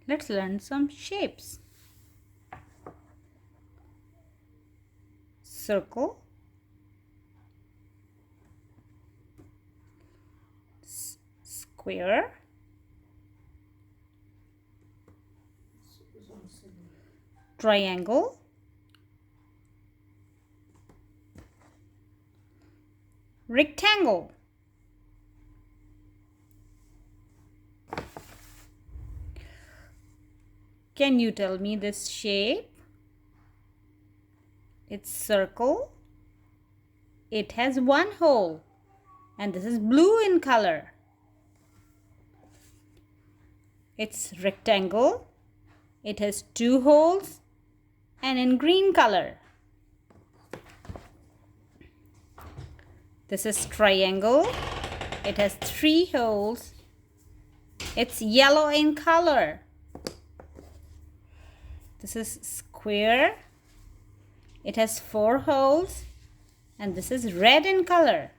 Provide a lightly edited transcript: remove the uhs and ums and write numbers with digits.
Let's learn some shapes. Circle, square, triangle, rectangle. Can you tell me this shape? It's circle. It has one hole, and this is blue in color. It's rectangle. It has two holes and in green color. This is triangle. It has three holes. It's yellow in color. This is square. It has four holes and this is red in color.